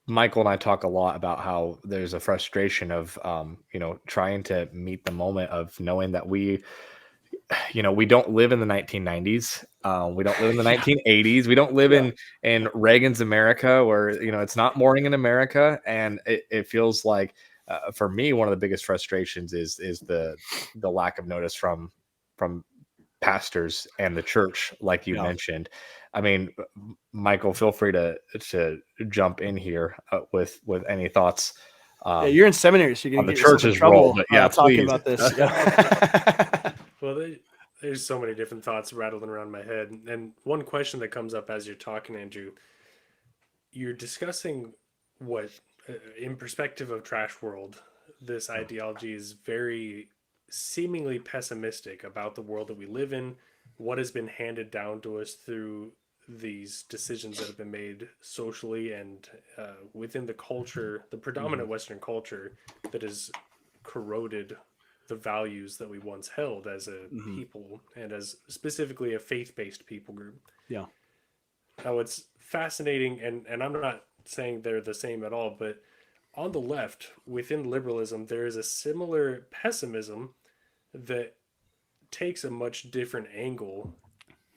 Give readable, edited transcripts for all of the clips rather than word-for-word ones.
Michael and I talk a lot about how there's a frustration of, trying to meet the moment of knowing that we don't live in the 1990s. We don't live in the Yeah. 1980s. We don't live Yeah. in Reagan's America, where it's not morning in America, and it feels like, for me, one of the biggest frustrations is the lack of notice from pastors and the church, like you Yeah. mentioned. I mean, Michael, feel free to jump in here, with any thoughts, Yeah. um, You're in seminary, so you're on gonna the get yourself in church's role. trouble But yeah, talking please. about this. Yeah. Well, there's so many different thoughts rattling around my head. And one question that comes up as you're talking, Andrew, you're discussing what, in perspective of Trash World, this ideology is very seemingly pessimistic about the world that we live in, what has been handed down to us through these decisions that have been made socially and within the culture, the predominant Mhm. Western culture that has corroded the values that we once held as a Mhm. people and as specifically a faith based people group. Yeah. Now, it's fascinating, and I'm not saying they're the same at all, but on the left, within liberalism, there is a similar pessimism that takes a much different angle,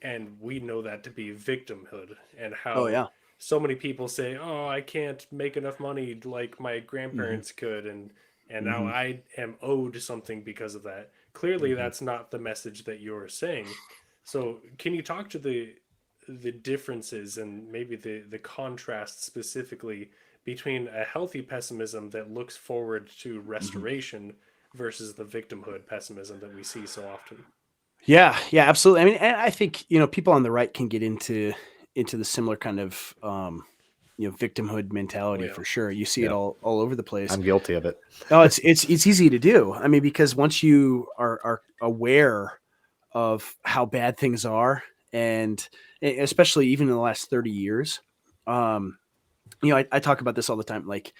and we know that to be victimhood, and Oh how yeah. so many people say, "Oh, I can't make enough money like my Mhm. grandparents could," and now Mhm. I am owed something because of that. Clearly, Mhm. that's not the message that you're saying. So, can you talk to the differences and maybe the contrast specifically between a healthy pessimism that looks forward to Mhm. restoration versus the victimhood pessimism that we see so often? Yeah, yeah, absolutely. I mean, and I think people on the right can get into the similar kind of victimhood Oh mentality yeah. for sure. You see it Yeah, all over the place. I'm guilty of it. Oh, it's easy to do. I mean, because once you are aware of how bad things are, and especially even in the last 30 years, um, I talk about this all the time. Like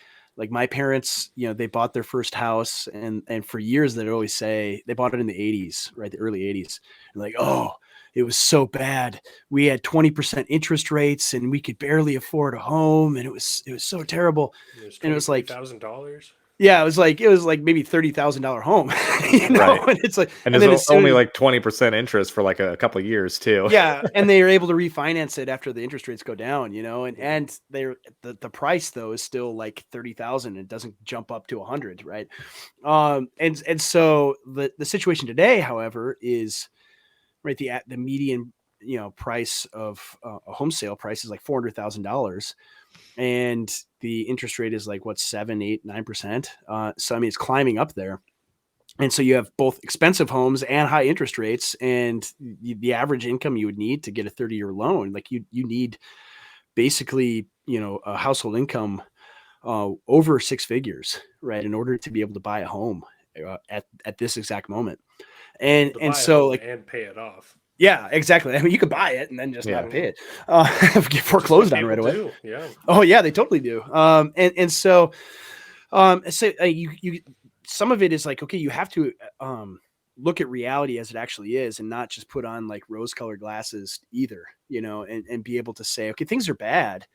my parents, they bought their first house, and for years they'd always say they bought it in the 80s, right, the early 80s, and like, oh, it was so bad. We had 20% interest rates, and we could barely afford a home, and it was so terrible. There's And it was like, $23,000. yeah, it was like maybe $30,000 home, Right. and it's like, And and there's then as soon only as like 20% interest for like a couple of years too. yeah, and they are able to refinance it after the interest rates go down, and Mhm. the price though is still like 30,000. It doesn't jump up to 100, right? And so the situation today, however, is right, the median price of a home sale price is like $400,000, and the interest rate is like what, 7, 8, 9%. So I mean, it's climbing up there. And so you have both expensive homes and high interest rates, and the average income you would need to get a 30-year loan, like you need basically, a household income over six figures, right, in order to be able to buy a home at this exact moment. Well, And to and buy a so home like, and pay it off, yeah, exactly. I mean, you could buy it and then just not Yeah. pay hmm it, get which is what foreclosed on people right away. do. Yeah. Oh yeah, they totally do. And so you some of it is like, okay, you have to look at reality as it actually is, and not just put on like rose colored glasses either, and be able to say, okay, things are bad,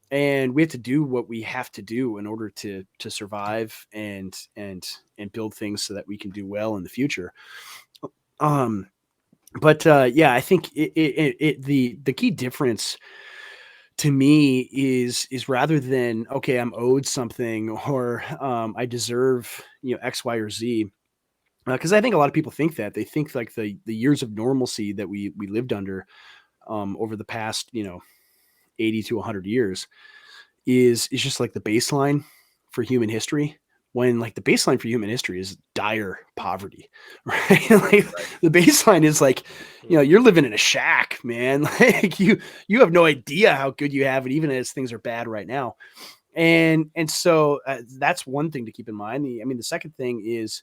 and we have to do what we have to do in order to survive and build things so that we can do well in the future. Um, but yeah, I think the key difference to me is rather than, okay, I'm owed something, or I deserve X, Y, or Z. Because I think a lot of people think that they think like the years of normalcy that we lived under over the past 80 to 100 years is just like the baseline for human history, when like the baseline for human history is dire poverty, right? Like Right. the baseline is like, hmm you're living in a shack, man. Like you have no idea how good you have it, even as things are bad right now. And so that's one thing to keep in mind. The second thing is,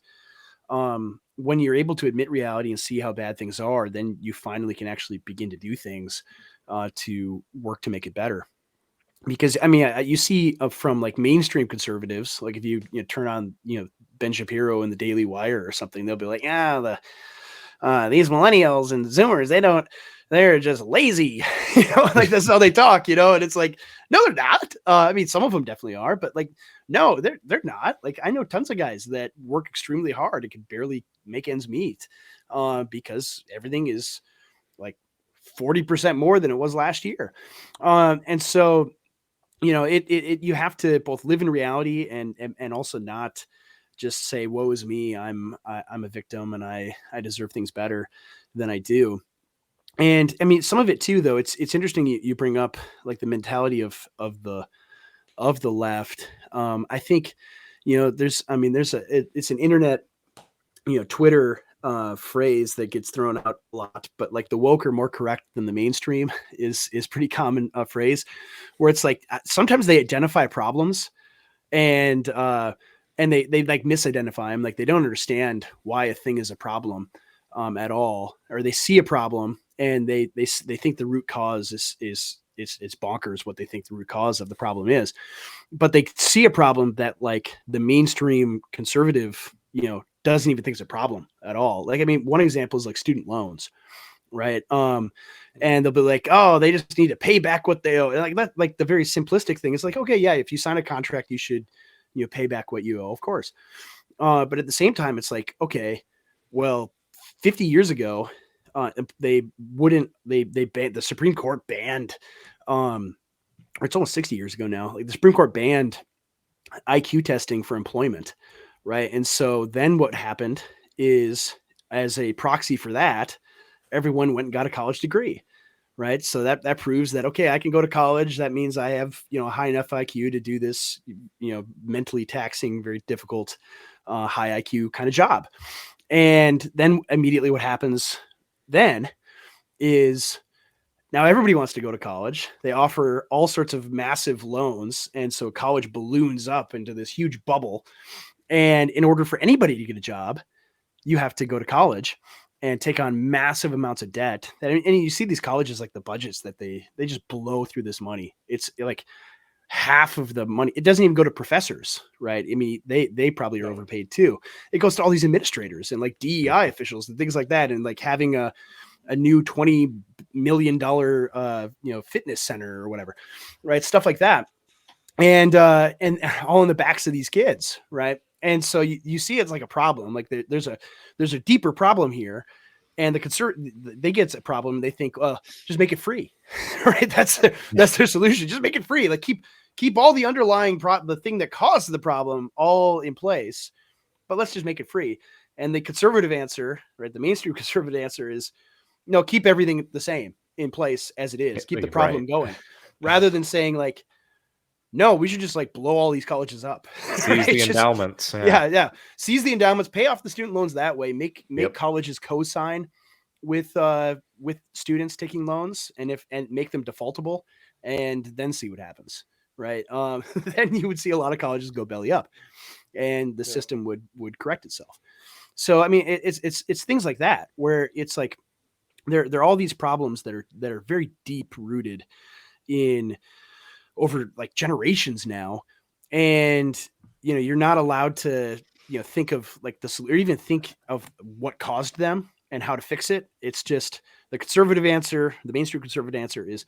when you're able to admit reality and see how bad things are, then you finally can actually begin to do things to work to make it better. Because I mean, you see from like mainstream conservatives, like if you turn on Ben Shapiro and the Daily Wire or something, they'll be like, yeah, these millennials and Zoomers, they're just lazy, like that's how they talk, and it's like, no, they're not. I mean, some of them definitely are, but like, no, they're not. Like, I know tons of guys that work extremely hard and can barely make ends meet, because everything is like 40% more than it was last year. And so, you have to both live in reality and also not just say, woe is me. I'm a victim and I deserve things better than I do. And I mean, some of it too, though, it's interesting you bring up like the mentality of the left. I think, it's an internet, Twitter phrase that gets thrown out a lot, but like the woke are more correct than the mainstream is pretty common phrase, where it's like sometimes they identify problems and they like misidentify them, like they don't understand why a thing is a problem at all, or they see a problem and they think the root cause is it's bonkers what they think the root cause of the problem is, but they see a problem that like the mainstream conservative doesn't even think it's a problem at all. Like, I mean, one example is like student loans, right? And they'll be like, oh, they just need to pay back what they owe. Like that, like the very simplistic thing is like, okay, yeah, if you sign a contract, you should pay back what you owe, of course. But at the same time, it's like, okay, well, 50 years ago, they banned, the Supreme Court banned, or it's almost 60 years ago now, like the Supreme Court banned IQ testing for employment, right? And so then what happened is, as a proxy for that, everyone went and got a college degree, right? So that proves that, okay, I can go to college. That means I have, a high enough IQ to do this, mentally taxing, very difficult, high IQ kind of job. And then immediately what happens then is now everybody wants to go to college. They offer all sorts of massive loans. And so college balloons up into this huge bubble. And in order for anybody to get a job, you have to go to college and take on massive amounts of debt. And you see these colleges, like the budgets that they just blow through this money. It's like half of the money. It doesn't even go to professors, right? I mean, they probably are overpaid too. It goes to all these administrators and like DEI officials and things like that. And like having a new $20 million, fitness center or whatever, right? Stuff like that. And all in the backs of these kids, right? And so you see it's like a problem. Like there's a deeper problem here, and they get a problem. They think, just make it free, right? That's their solution. Just make it free. Like keep all the underlying the thing that caused the problem all in place, but let's just make it free. And the conservative answer, right? The mainstream conservative answer is, no, keep everything the same in place as it is. Keep the problem going, rather than saying like, no, we should just like blow all these colleges up. Seize right? the endowments. Yeah. Seize the endowments, pay off the student loans that way, make colleges co-sign with students taking loans and make them defaultable, and then see what happens. Right. Then you would see a lot of colleges go belly up and the system would correct itself. So I mean it's things like that where it's like there are all these problems that are very deep rooted in over like generations now. And, you're not allowed to, think of like this or even think of what caused them and how to fix it. It's just the conservative answer. The mainstream conservative answer is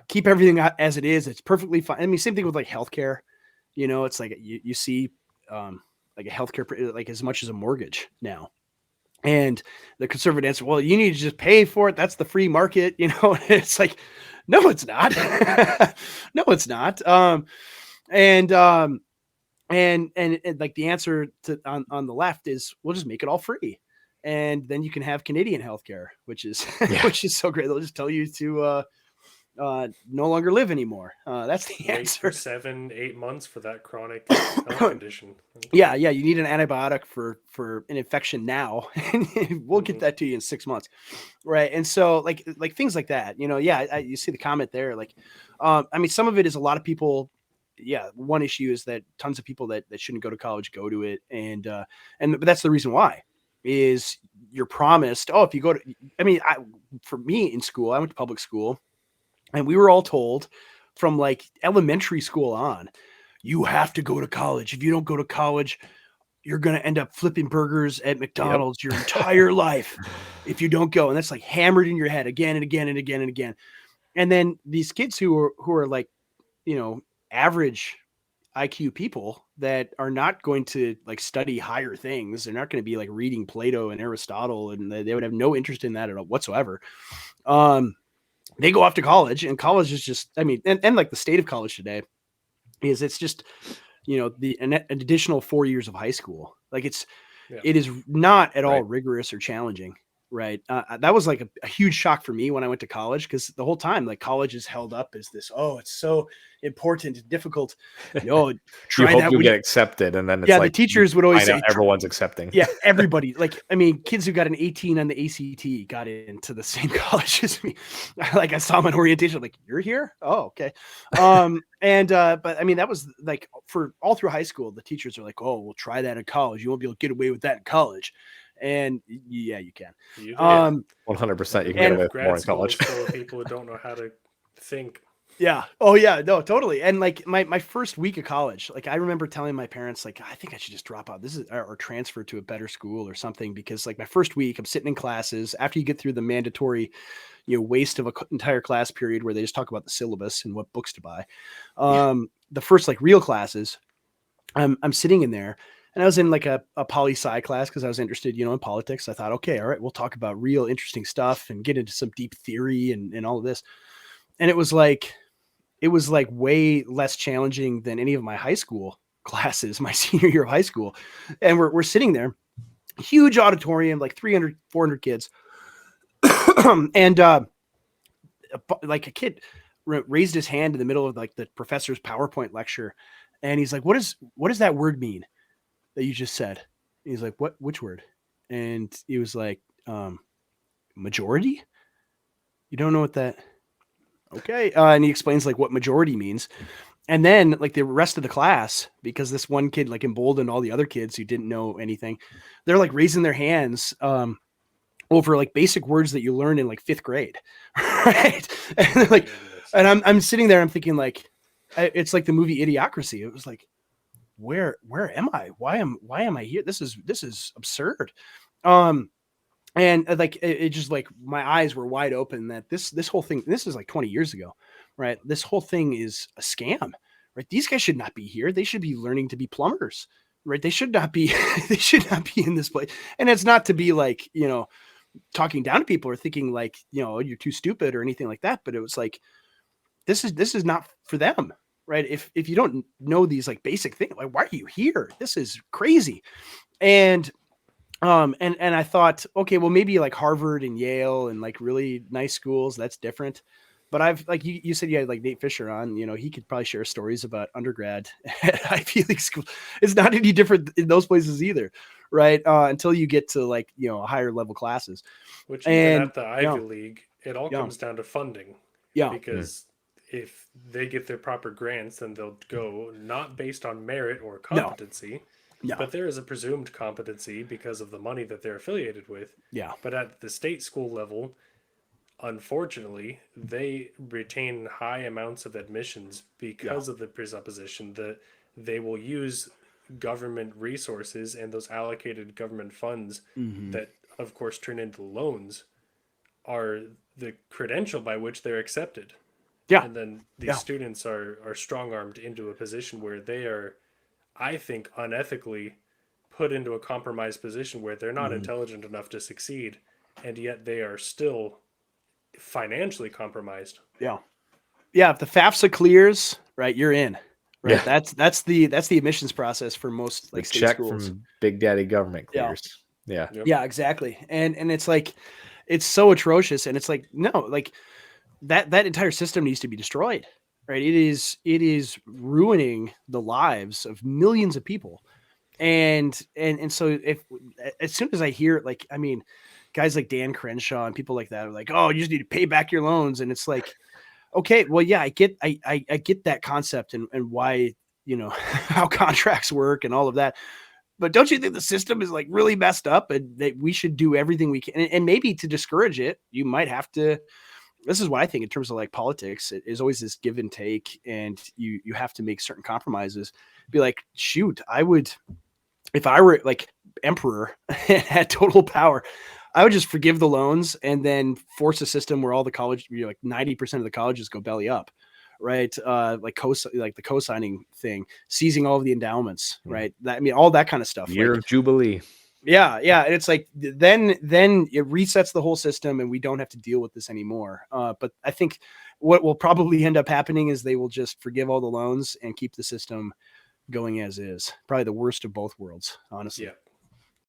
keep everything as it is. It's perfectly fine. I mean, same thing with like healthcare, it's like you see like a healthcare, like as much as a mortgage now. And the conservative answer, well, you need to just pay for it. That's the free market. It's like, no, it's not. No, it's not. And like the answer on the left is, we'll just make it all free. And then you can have Canadian healthcare, which is, which is so great. They'll just tell you to, no longer live anymore. That's the answer. 7-8 months for that chronic health condition. Yeah. You need an antibiotic for an infection now, and we'll get that to you in 6 months, right? And so like things like that, you see the comment there. Like, I mean, some of it is a lot of people. Yeah, one issue is that tons of people that shouldn't go to college go to it, but that's the reason why. Is you're promised, if you go to, I mean, for me in school, I went to public school. And we were all told from like elementary school on, you have to go to college. If you don't go to college, you're going to end up flipping burgers at McDonald's your entire life if you don't go. And that's like hammered in your head again and again and again and again. And then these kids who are like, average IQ people that are not going to like study higher things. They're not going to be like reading Plato and Aristotle, and they would have no interest in that at all whatsoever. They go off to college, and college is just, and like the state of college today is it's just, an additional 4 years of high school. Like it is not at all rigorous or challenging. Right. That was like a huge shock for me when I went to college, because the whole time, like, college is held up as this, it's so important and difficult. Try you hope that you get accepted. And then it's the teachers would always say everyone's accepting. Yeah, everybody. Like, kids who got an 18 on the ACT got into the same college as me. Like, I saw them in orientation, like, you're here? Oh, okay. But that was like for all through high school, the teachers are like, oh, we'll try that in college. You won't be able to get away with that in college. And yeah, you can. 100%. You can get away with more in college. Full of people who don't know how to think. Yeah. Oh yeah. No, totally. And like my first week of college, like I remember telling my parents, like, I think I should just drop out. Or transfer to a better school or something, because like my first week, I'm sitting in classes after you get through the mandatory, waste of an entire class period where they just talk about the syllabus and what books to buy. The first like real classes, I'm sitting in there. And I was in like a poli-sci class because I was interested, in politics. I thought, okay, all right, we'll talk about real interesting stuff and get into some deep theory and all of this. And it was like way less challenging than any of my high school classes, my senior year of high school. And we're sitting there, huge auditorium, like 300, 400 kids. And like a kid raised his hand in the middle of like the professor's PowerPoint lecture. And he's like, what does that word mean that you just said? He's like, which word? And he was like, majority. You don't know what that? Okay. And he explains like what majority means. And then like the rest of the class, because this one kid like emboldened all the other kids who didn't know anything, they're like raising their hands over like basic words that you learn in like 5th grade. Right. And they're like, and I'm sitting there, I'm thinking like, it's like the movie Idiocracy. It was like, where am I? Why am I here? This is absurd. And like, it just like my eyes were wide open that this whole thing, this is like 20 years ago, right? This whole thing is a scam, right? These guys should not be here. They should be learning to be plumbers, right? They should not be in this place. And it's not to be like, talking down to people or thinking like, you're too stupid or anything like that. But it was like, this is not for them. Right. If you don't know these like basic things, like, why are you here? This is crazy. And I thought, okay, well, maybe like Harvard and Yale and like really nice schools, that's different. But I've like you said you had like Nate Fisher on, he could probably share stories about undergrad at Ivy League school. It's not any different in those places either. Right. Until you get to like, higher level classes. Which even at the Ivy League, it all comes down to funding. Yeah. Because if they get their proper grants, then they'll go not based on merit or competency, but there is a presumed competency because of the money that they're affiliated with. Yeah. But at the state school level, unfortunately, they retain high amounts of admissions because of the presupposition that they will use government resources and those allocated government funds that, of course, turn into loans are the credential by which they're accepted. Yeah. And then these students are strong-armed into a position where they are, I think, unethically put into a compromised position where they're not intelligent enough to succeed, and yet they are still financially compromised. Yeah. Yeah. If the FAFSA clears, right, you're in. Right. Yeah. That's the admissions process for most like state check schools. From Big Daddy government clears. Yeah. Yep. Yeah, exactly. And it's like, it's so atrocious. And it's like, no, like, that entire system needs to be destroyed, right? It is ruining the lives of millions of people. And so if, as soon as I hear like, guys like Dan Crenshaw and people like that are like, oh, you just need to pay back your loans. And it's like, okay, well, yeah, I get that concept and why, how contracts work and all of that. But don't you think the system is like really messed up and that we should do everything we can? And maybe to discourage it, you might have to, this is what I think in terms of like politics, it is always this give and take, and you have to make certain compromises. Be like, shoot, I would if I were like emperor and had total power, I would just forgive the loans and then force a system where all the college, like 90% of the colleges go belly up, right? Like the co-signing thing, seizing all of the endowments, right? That, I mean, all that kind of stuff. Year Like, of Jubilee. yeah. And it's like, then it resets the whole system and we don't have to deal with this anymore. But I think what will probably end up happening is they will just forgive all the loans and keep the system going as is. Probably the worst of both worlds, honestly. Yeah.